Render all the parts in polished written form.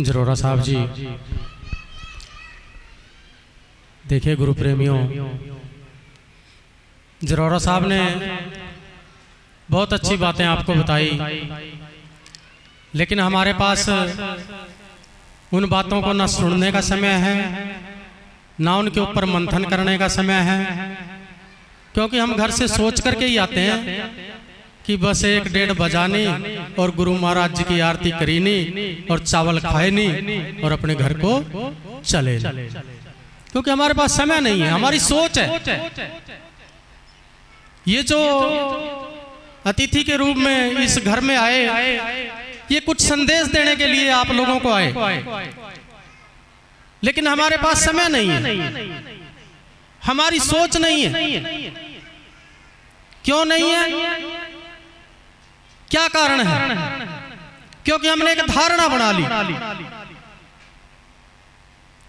जरोरा साहब जी, देखिए गुरु प्रेमियों, जरोरा साहब ने बहुत अच्छी बातें आपको बताई, लेकिन हमारे पास उन बातों को न सुनने का समय है, ना उनके ऊपर मंथन करने का समय है, क्योंकि हम घर से सोच करके ही आते हैं कि बस 1-1.5 बजानी और गुरु महाराज जी की आरती करीनी और चावल खाएनी और अपने घर को चले, क्योंकि हमारे पास समय नहीं है, हमारी सोच है। ये जो अतिथि के रूप में इस घर में आए, ये कुछ संदेश देने के लिए आप लोगों को आए, लेकिन हमारे पास समय नहीं है, हमारी सोच नहीं है। क्यों नहीं है? क्या कारण है? क्योंकि हमने एक धारणा बना ली,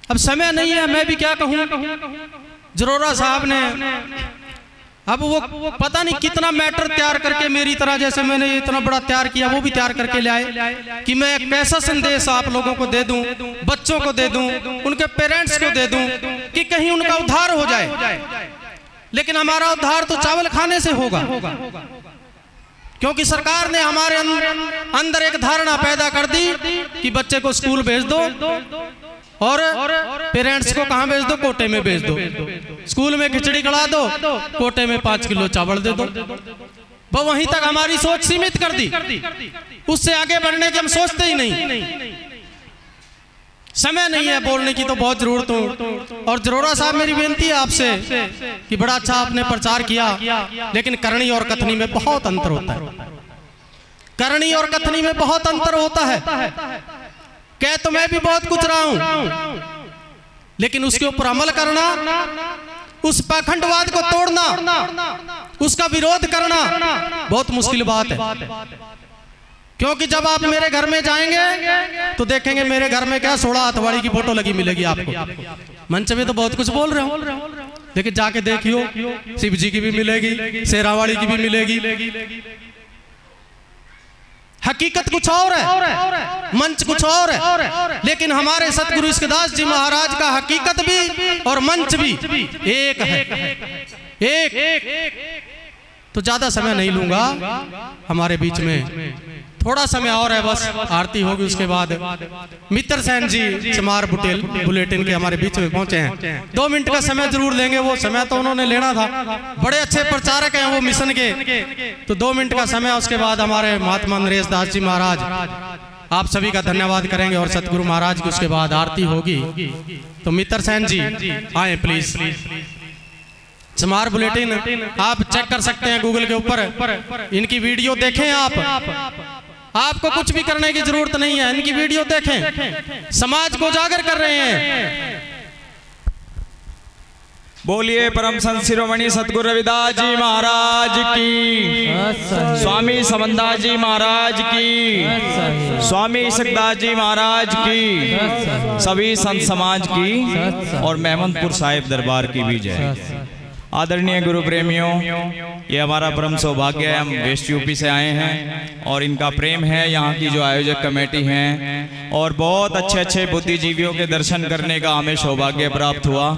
अब समय नहीं है। मैं भी क्या कहूं, जरोरा साहब ने अब वो पता नहीं कितना मैटर तैयार करके मेरी तरह, जैसे मैंने इतना बड़ा तैयार किया, वो भी तैयार करके ले आए कि मैं एक कैसा संदेश आप लोगों को दे दूं, बच्चों को दे दूं, उनके पेरेंट्स को दे दूं कि कहीं उनका उद्धार हो जाए। लेकिन हमारा उद्धार तो चावल खाने से होगा, क्योंकि सरकार ने हमारे अंदर एक धारणा पैदा कर दी कि बच्चे को स्कूल भेज दो और पेरेंट्स को कहां भेज दो, कोटे में भेज दो। स्कूल में खिचड़ी खिला दो, कोटे में 5 किलो चावल दे दो। वो वहीं तक हमारी सोच सीमित कर दी, उससे आगे बढ़ने की हम सोचते ही नहीं। समय नहीं है, बोलने की तो बहुत जरूरत हो। और जरोरा साहब, मेरी बेनती है आपसे कि बड़ा अच्छा आपने प्रचार किया, लेकिन करनी और कथनी में बहुत अंतर होता है। करनी और कथनी में बहुत अंतर होता है। कह तो मैं भी बहुत कुछ रहा हूं, लेकिन उसके ऊपर अमल करना, उस पाखंडवाद को तोड़ना, उसका विरोध करना बहुत मुश्किल बात है। क्योंकि जब आप मेरे घर में जाएंगे तो देखेंगे मेरे घर में क्या 16 हथवाड़ी की फोटो लगी मिलेगी आपको। मंच में तो बहुत कुछ बोल रहे हो, लेकिन जाके देखियो शिव जी की भी मिलेगी, शेरावाड़ी की भी मिलेगी। हकीकत कुछ और है, मंच कुछ और है। लेकिन हमारे सतगुरु इसकदास जी महाराज का हकीकत भी और मंच भी एक है, एक। तो ज्यादा समय नहीं लूंगा, हमारे बीच में थोड़ा समय और है, बस आरती होगी उसके बाद मित्र सेन जी चमार बुलेटिन के हमारे बीच में पहुंचे हैं। 2 मिनट का समय जरूर लेंगे, वो समय तो उन्होंने लेना था, बड़े अच्छे प्रचारक हैं वो मिशन के, तो 2 मिनट का समय। उसके बाद हमारे महात्मा नरेश दास जी महाराज आप सभी का धन्यवाद करेंगे और सतगुरु महाराज की उसके बाद आरती होगी। तो मित्र सेन जी आए प्लीज। चमार बुलेटिन आप चेक कर सकते हैं गूगल के ऊपर, इनकी वीडियो देखें। आपको कुछ भी करने की जरूरत नहीं है, इनकी वीडियो देखें, समाज को उजागर कर रहे हैं। बोलिए परम संत शिरोमणि सतगुरु रविदास जी महाराज की, स्वामी समन्दास जी महाराज की, स्वामी इसकदास जी महाराज की, सभी संत समाज की और मेहमदपुर साहिब दरबार की भी जय। आदरणीय गुरु प्रेमियों, ये हमारा परम सौभाग्य है, हम वेस्ट यूपी से आए हैं और इनका प्रेम है यहाँ की जो आयोजक कमेटी हैं, और बहुत अच्छे अच्छे बुद्धिजीवियों के दर्शन करने का हमें सौभाग्य प्राप्त हुआ।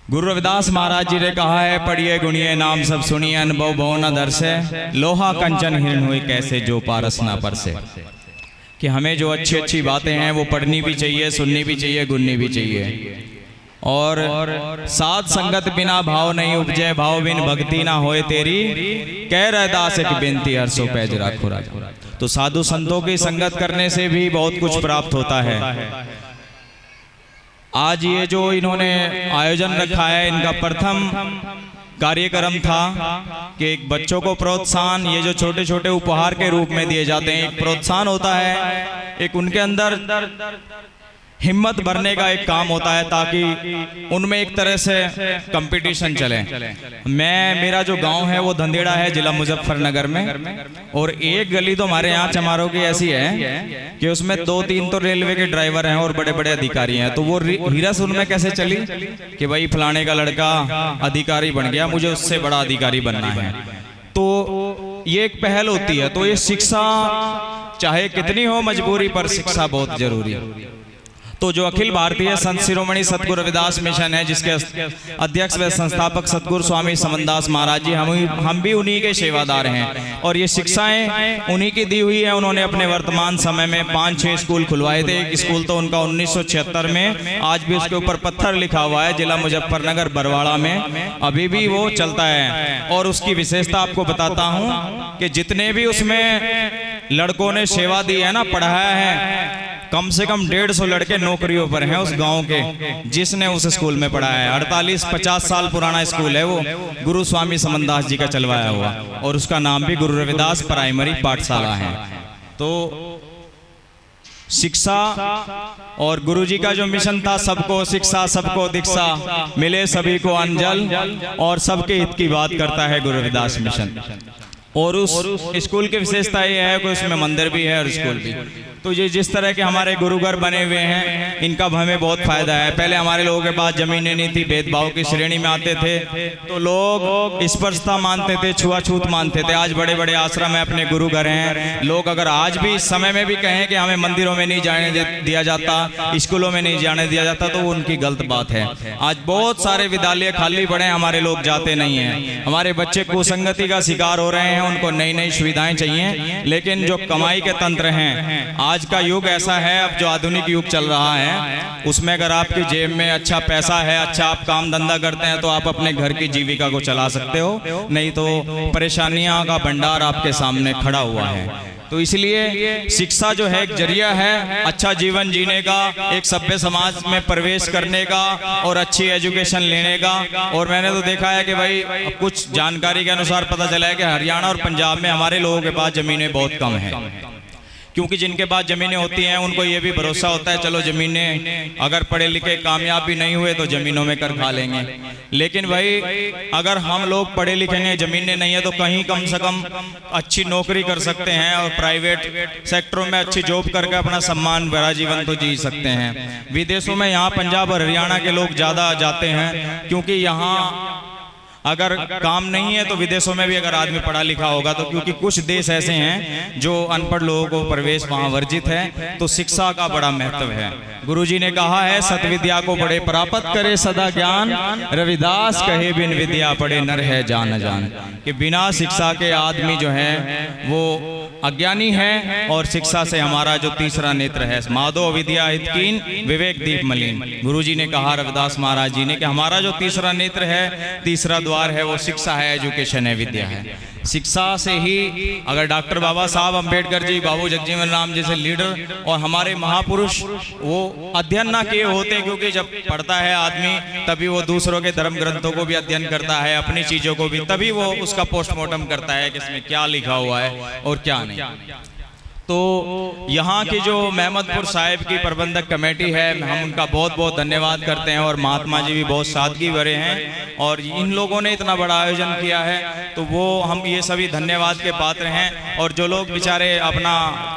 गुरु रविदास महाराज जी ने कहा है, पढ़िए गुणिए नाम सब सुनिए, अनुभव भव न दर्शे, लोहा कंचन हिरण हुई कैसे जो पारस न परसे। कि हमें जो अच्छी अच्छी बातें हैं वो पढ़नी भी चाहिए, सुननी भी चाहिए, गुननी भी चाहिए। और साध संगत बिना भाव नहीं उपजे, भाव बिन भक्ति ना होए तेरी, कह रविदास एक बेनती हरसो पैज राखो राजा। तो साधु संतों की संगत करने से भी बहुत कुछ प्राप्त होता है। आज ये जो इन्होंने आयोजन रखा है, इनका प्रथम कार्यक्रम था कि एक बच्चों को प्रोत्साहन, ये जो छोटे छोटे उपहार के रूप में दिए जाते हैं, एक प्रोत्साहन होता है, एक उनके अंदर हिम्मत भरने का एक काम होता है, ताकि उनमें एक तरह से कंपटीशन चले। मेरा जो गांव है वो धंधेड़ा है, जिला मुजफ्फरनगर में, और एक गली तो हमारे यहाँ चमारों की ऐसी है कि उसमें 2-3 तो रेलवे के ड्राइवर हैं और बड़े बड़े अधिकारी हैं। तो वो हिरस उनमें कैसे चली कि भाई फलाने का लड़का अधिकारी बन गया, मुझे उससे बड़ा अधिकारी बनना है। तो ये एक पहल होती है। तो ये शिक्षा चाहे कितनी हो मजबूरी पर शिक्षा बहुत जरूरी है। तो जो अखिल भारतीय संत शिरोमणि सतगुरु रविदास मिशन है, जिसके अध्यक्ष व संस्थापक सतगुरु स्वामी समनदास महाराज जी, हम भी उन्हीं के सेवादार हैं और ये शिक्षाएं उन्हीं की दी हुई है। उन्होंने अपने वर्तमान समय में 5-6 स्कूल खुलवाए थे। एक स्कूल तो उनका 1976 में, आज भी उसके ऊपर पत्थर लिखा हुआ है, जिला मुजफ्फरनगर बरवाड़ा में, अभी भी वो चलता है। और उसकी विशेषता आपको बताता हूँ कि जितने भी उसमें लड़कों ने सेवा दी है ना, पढ़ाया है, कम से कम 150 लड़के नौकरियों पर हैं उस गांव के, जिसने उस स्कूल में पढ़ाया है। 48-50 साल पुराना स्कूल है वो, गुरु स्वामी समनदास जी का चलवाया हुआ, और उसका नाम भी गुरु रविदास प्राइमरी पाठशाला है। तो शिक्षा और गुरु जी का जो मिशन था, सबको शिक्षा सबको दीक्षा, मिले सभी को अंजल, और सबके हित की बात करता है गुरु रविदास मिशन। और उस स्कूल की विशेषता ये है कि उसमें मंदिर भी है और स्कूल भी। तो ये जिस तरह के हमारे गुरुघर बने हुए हैं, इनका हमें बहुत फायदा है। पहले हमारे लोगों के पास जमीनें नहीं थी, भेदभाव की श्रेणी में आते थे, तो लोग स्पर्शता मानते थे, छुआछूत मानते थे। आज बड़े बड़े आश्रम है, अपने गुरुघर हैं। लोग अगर आज भी इस समय में भी कहें कि हमें मंदिरों में नहीं जाने दिया जाता, स्कूलों में नहीं जाने दिया जाता, तो वो उनकी गलत बात है। आज बहुत सारे विद्यालय खाली पड़े हैं, हमारे लोग जाते नहीं हैं। हमारे बच्चे कुसंगति का शिकार हो रहे हैं, उनको नई नई सुविधाएं चाहिए। लेकिन जो कमाई के तंत्र हैं, आज का युग ऐसा है, अब जो आधुनिक युग चल रहा है, उसमें अगर आपकी जेब में अच्छा पैसा है, अच्छा आप काम धंधा करते हैं, तो आप अपने घर की जीविका को चला सकते हो, नहीं तो परेशानियां का भंडार आपके सामने खड़ा हुआ है। तो इसलिए शिक्षा जो है एक जरिया है अच्छा जीवन जीने का, एक सभ्य समाज में प्रवेश करने का और अच्छी एजुकेशन लेने का। और मैंने तो देखा है कि भाई कुछ जानकारी के अनुसार पता चला है कि हरियाणा और पंजाब में हमारे लोगों के पास जमीनें बहुत कम है, क्योंकि जिनके पास जमीनें होती हैं उनको ये भी भरोसा होता है, चलो जमीनें अगर पढ़े लिखे कामयाब भी नहीं हुए तो जमीनों में कर खा लेंगे। लेकिन भाई अगर हम लोग पढ़े लिखे नहीं, जमीनें नहीं है, तो कहीं कम से कम अच्छी नौकरी कर सकते हैं और प्राइवेट सेक्टरों में अच्छी जॉब करके अपना सम्मान भरा जीवन तो जी सकते हैं। विदेशों में यहाँ पंजाब और हरियाणा के लोग ज़्यादा जाते हैं, क्योंकि यहाँ अगर काम नहीं है तो विदेशों में भी अगर आदमी पढ़ा लिखा होगा तो, क्योंकि कुछ देश ऐसे हैं जो अनपढ़ लोगों को प्रवेश वहाँ वर्जित है। तो शिक्षा का बड़ा महत्व है। गुरुजी ने कहा है, सतविद्या को बड़े प्राप्त करे सदा ज्ञान, रविदास कहे बिन विद्या पढ़े नर है जान जान, कि बिना शिक्षा के आदमी जो है वो अज्ञानी है। और शिक्षा से हमारा जो तीसरा नेत्र है, माधो विद्या हितकीन विवेक दीप मलिन, गुरुजी ने कहा रविदास महाराज जी ने कि हमारा जो तीसरा नेत्र है, तीसरा द्वार है, वो शिक्षा है, एजुकेशन है, विद्या है। शिक्षा से ही अगर डॉक्टर बाबा साहब अम्बेडकर जी, बाबू जगजीवन राम जैसे लीडर और हमारे महापुरुष वो अध्ययन ना किए होते, क्योंकि जब पढ़ता है आदमी तभी वो दूसरों के धर्म ग्रंथों को भी अध्ययन करता है, अपनी चीजों को भी, तभी वो उसका पोस्टमार्टम करता है कि इसमें क्या लिखा हुआ है और क्या नहीं। तो यहाँ की जो महमदपुर साहिब की प्रबंधक कमेटी है, हम उनका बहुत बहुत धन्यवाद करते हैं, और महात्मा जी भी बहुत सादगी भरे हैं, और इन लोगों ने इतना बड़ा आयोजन किया है, तो वो हम ये सभी धन्यवाद के पात्र हैं। और जो लोग बेचारे अपना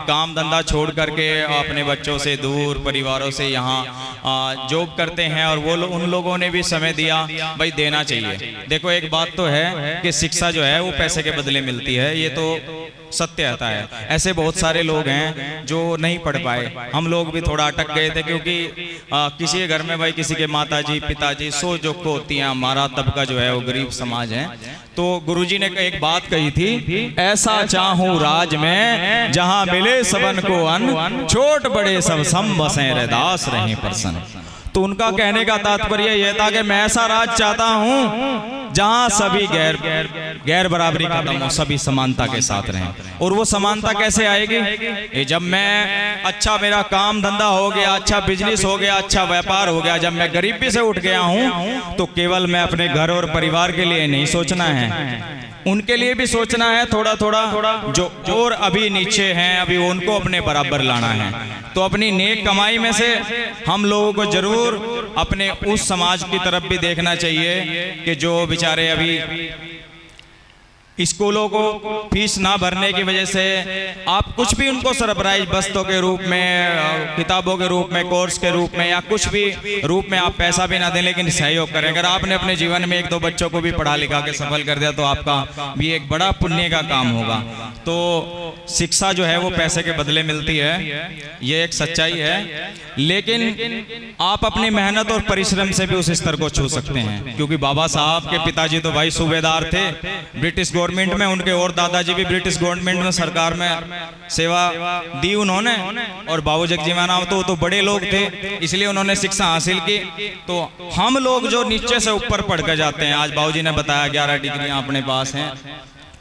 काम धंधा छोड़ करके अपने बच्चों से दूर, परिवारों से यहाँ जॉब करते हैं, और वो उन लोगों ने भी समय दिया, भाई देना चाहिए। देखो एक बात तो है कि शिक्षा जो है वो पैसे के बदले मिलती है, ये तो सत्य आता है। ऐसे बहुत सारे लोग हैं जो नहीं पढ़ पाए, हम लोग भी थोड़ा अटक गए थे, क्योंकि किसी के घर में भाई किसी के माताजी पिताजी सो जो को होती हैं, हमारा तबका जो है वो गरीब समाज है। तो गुरुजी ने एक बात कही थी, ऐसा चाहूं राज में जहां मिले सबन को अन्न, छोट बड़े सब सम बसें रैदास रहें प्रसन्न। तो उनका कहने का तात्पर्य यह था कि मैं ऐसा राज चाहता हूं जहां सभी गैर बराबरी खत्म हो, सभी समानता के साथ रहें। और वो समानता कैसे आएगी? ये जब मैं अच्छा, मेरा काम धंधा हो गया, अच्छा बिजनेस हो गया, अच्छा व्यापार हो गया, जब मैं गरीबी से उठ गया हूं, तो केवल मैं अपने घर और परिवार के लिए नहीं सोचना है, उनके लिए भी सोचना है थोड़ा थोड़ा, जो और अभी नीचे हैं, अभी उनको अपने बराबर लाना है। तो अपनी नेक कमाई में से हम लोगों को जरूर अपने उस समाज की तरफ भी देखना चाहिए कि जो बेचारे अभी स्कूलों को फीस ना भरने की वजह से आप कुछ भी उनको सरप्राइज वस्तुओं के रूप में किताबों के रूप में, कोर्स के रूप में या कुछ भी रूप में आप पैसा भी ना दें, लेकिन सहयोग करें। अगर आपने अपने जीवन में 1-2 बच्चों को भी पढ़ा लिखा के सफल कर दिया तो आपका भी एक बड़ा पुण्य का काम होगा। तो शिक्षा जो है वो पैसे के बदले मिलती है, ये एक सच्चाई है, लेकिन आप अपनी मेहनत और परिश्रम से भी उस स्तर को छू सकते हैं। क्योंकि बाबा साहब के पिताजी तो भाई सूबेदार थे ब्रिटिश गवर्नमेंट में, उनके और दादाजी भी ब्रिटिश गवर्नमेंट में सरकार में सेवा दी उन्होंने, और बाबू जगजीवन तो बड़े लोग थे, इसलिए उन्होंने शिक्षा हासिल की। तो हम लोग जो नीचे से ऊपर पढ़ कर जाते हैं, आज बाबूजी ने बताया 11 डिग्रियां अपने पास हैं,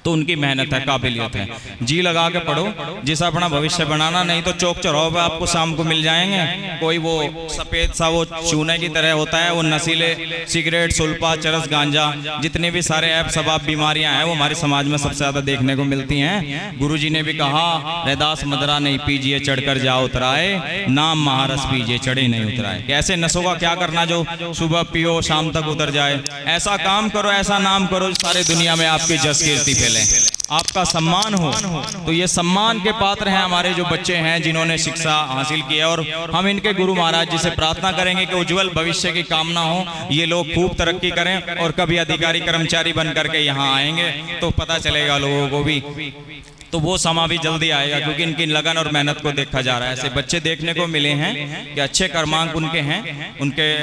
तो उनकी मेहनत है, काबिलियत है। जी लगा के पढ़ो, जिससे अपना भविष्य बनाना, नहीं तो चौक चौराहों पे आपको शाम को मिल जाएंगे कोई वो सफेद सा वो चूने की तरह होता है, वो नशीले सिगरेट, सुल्फा, चरस, गांजा, जितने भी सारे ऐप सबाब बीमारियां हैं वो हमारे समाज में सबसे ज्यादा देखने को मिलती हैं। गुरुजी ने भी कहा, रैदास मदरा नहीं पीजिए चढ़कर जाओ उतराए, नाम महारस पीजिए चढ़े नहीं उतराए। ऐसे नशों का क्या करना जो सुबह पियो शाम तक उतर जाए। ऐसा काम करो, ऐसा नाम करो, सारी दुनिया में आपकी जस कीर्ति फैले, आपका सम्मान हो। तो ये सम्मान के पात्र हैं हमारे जो बच्चे हैं जिन्होंने शिक्षा हासिल की है, और हम इनके गुरु महाराज जी से प्रार्थना करेंगे कि उज्जवल भविष्य की कामना हो, ये लोग खूब तरक्की करें और कभी अधिकारी कर्मचारी बन करके यहाँ आएंगे तो पता चलेगा लोगों को भी, तो वो समा भी जल्दी आएगा। क्योंकि इनकी लगन और मेहनत को देखा जा रहा है। ऐसे बच्चे देखने को मिले हैं कि अच्छे कर्मांक उनके हैं, उनके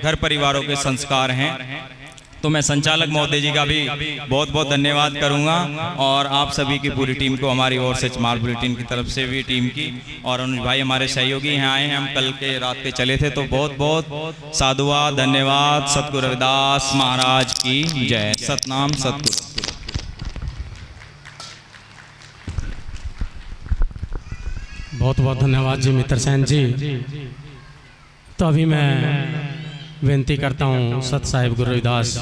घर परिवारों के संस्कार हैं। तो मैं संचालक महोदय जी का भी बहुत बहुत धन्यवाद करूंगा, और आप सभी की पूरी टीम को हमारी ओर से स्मार्ट बुलेटिन की तरफ से भी टीम की, और अनुज भाई हमारे सहयोगी यहाँ आए हैं, हम कल के रात पे चले थे, तो बहुत बहुत साधुवाद, धन्यवाद। सतगुरु रविदास महाराज की जय। सतनाम सतगुरु। बहुत बहुत धन्यवाद जी मित्र सेन जी। तो अभी मैं विनती करता हूँ सत साहिब गुरु रविदास